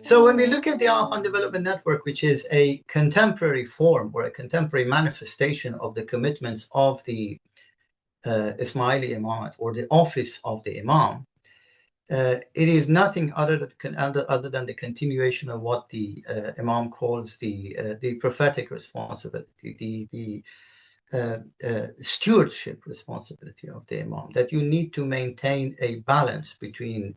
So when we look at the Afghan Development Network, which is a contemporary form or a contemporary manifestation of the commitments of the Ismaili Imamate or the office of the Imam, it is nothing other than the continuation of what the Imam calls the prophetic responsibility, the stewardship responsibility of the Imam, that you need to maintain a balance between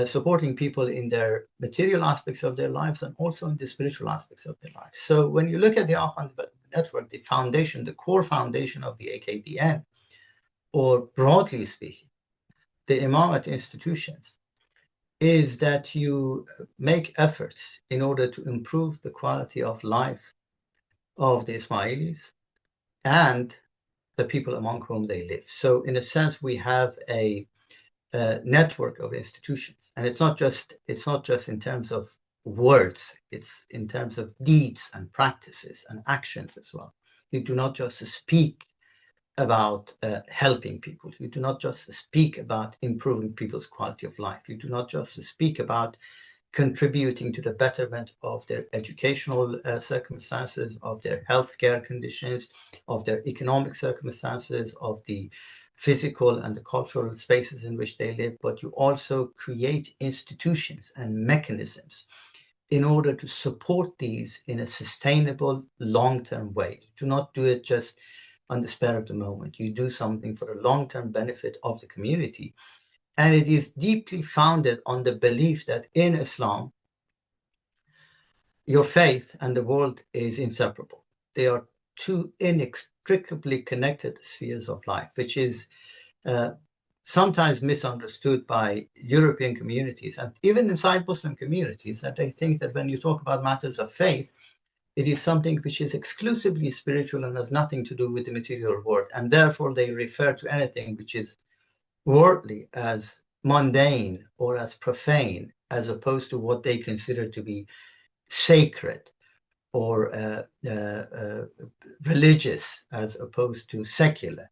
supporting people in their material aspects of their lives and also in the spiritual aspects of their lives. So when you look at the Afghan Development Network, the foundation, the core foundation of the AKDN, or broadly speaking, the Imamate institutions, is that you make efforts in order to improve the quality of life of the Ismailis and the people among whom they live. So in a sense, we have a network of institutions, and it's not just in terms of words, it's in terms of deeds and practices and actions as well. You do not just speak about helping people. You do not just speak about improving people's quality of life. You do not just speak about contributing to the betterment of their educational circumstances, of their healthcare conditions, of their economic circumstances, of the physical and the cultural spaces in which they live, but you also create institutions and mechanisms in order to support these in a sustainable, long-term way. Do not do it just on the spur of the moment. You do something for the long-term benefit of the community. And it is deeply founded on the belief that in Islam, your faith and the world is inseparable. They are two inextricably connected spheres of life, which is sometimes misunderstood by European communities and even inside Muslim communities, that they think that when you talk about matters of faith, it is something which is exclusively spiritual and has nothing to do with the material world. And therefore, they refer to anything which is worldly as mundane or as profane, as opposed to what they consider to be sacred or religious, as opposed to secular.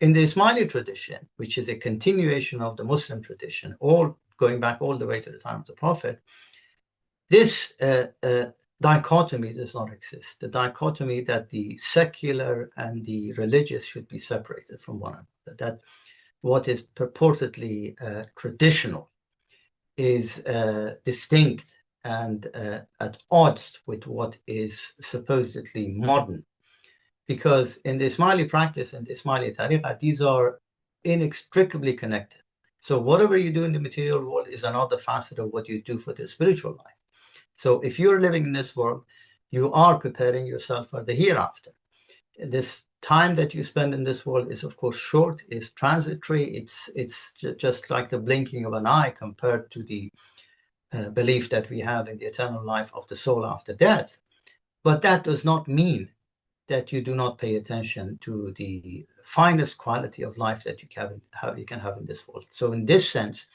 In the Ismaili tradition, which is a continuation of the Muslim tradition, all going back all the way to the time of the Prophet, this dichotomy does not exist. The dichotomy that the secular and the religious should be separated from one another, that what is purportedly traditional is distinct and at odds with what is supposedly modern. Because in the Ismaili practice and the Ismaili tariqah, these are inextricably connected. So whatever you do in the material world is another facet of what you do for the spiritual life. So if you're living in this world, you are preparing yourself for the hereafter. This time that you spend in this world is, of course, short, is transitory. It's just like the blinking of an eye compared to the belief that we have in the eternal life of the soul after death. But that does not mean that you do not pay attention to the finest quality of life that you can have in this world. So in this sense,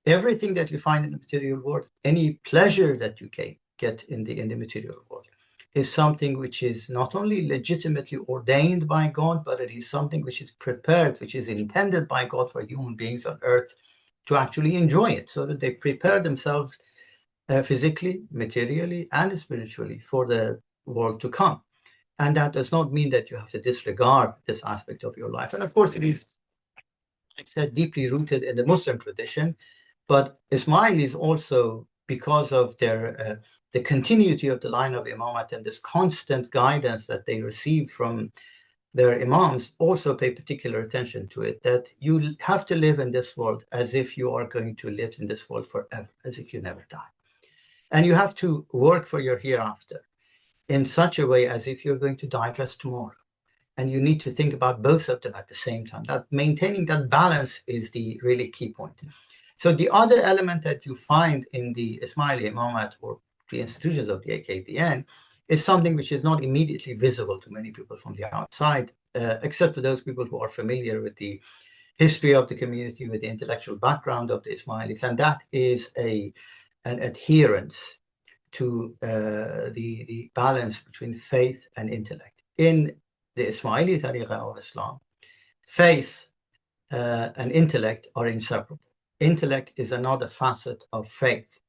everything that you find in the material world, any pleasure that you get in the material world, is something which is not only legitimately ordained by God, but it is something which is prepared, which is intended by God for human beings on earth to actually enjoy it, so that they prepare themselves physically, materially, and spiritually for the world to come. And that does not mean that you have to disregard this aspect of your life. And of course, it is, like I said, deeply rooted in the Muslim tradition. But Ismailis also, because of their the continuity of the line of Imamat and this constant guidance that they receive from their Imams, also pay particular attention to it, that you have to live in this world as if you are going to live in this world forever, as if you never die. And you have to work for your hereafter in such a way as if you're going to die just tomorrow. And you need to think about both of them at the same time. That maintaining that balance is the really key point. So the other element that you find in the Ismaili Imamat or the institutions of the AKDN is something which is not immediately visible to many people from the outside, except for those people who are familiar with the history of the community, with the intellectual background of the Ismailis, and that is an adherence to the balance between faith and intellect. In the Ismaili tariqah of Islam, faith and intellect are inseparable. Intellect is another facet of faith.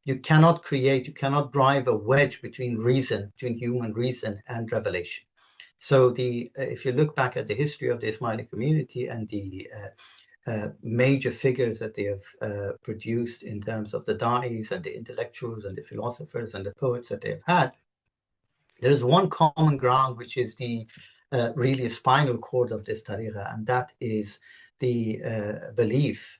you cannot create, you cannot drive a wedge between reason, between human reason and revelation. So if you look back at the history of the Ismaili community and the major figures that they have produced in terms of the da'is and the intellectuals and the philosophers and the poets that they've had, there is one common ground, which is the really spinal cord of this tariqah, and that is the belief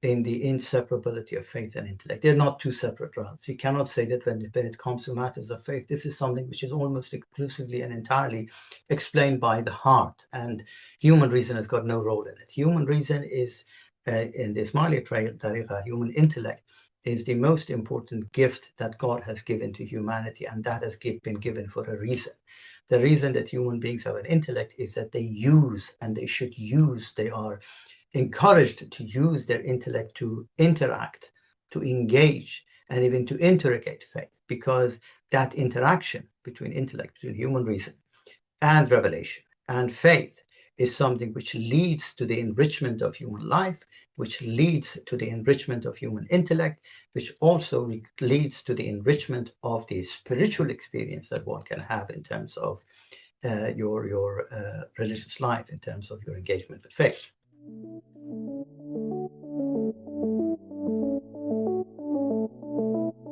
in the inseparability of faith and intellect. They're not two separate realms. You cannot say that when it comes to matters of faith, this is something which is almost exclusively and entirely explained by the heart, and human reason has got no role in it. Human reason is, in the Ismaili tariqah, human intellect is the most important gift that God has given to humanity, and that has been given for a reason. The reason that human beings have an intellect is that they use, and they should use, they are encouraged to use their intellect to interact, to engage, and even to interrogate faith, because that interaction between intellect, between human reason and revelation and faith is something which leads to the enrichment of human life, which leads to the enrichment of human intellect, which also leads to the enrichment of the spiritual experience that one can have in terms of your religious life, in terms of your engagement with faith.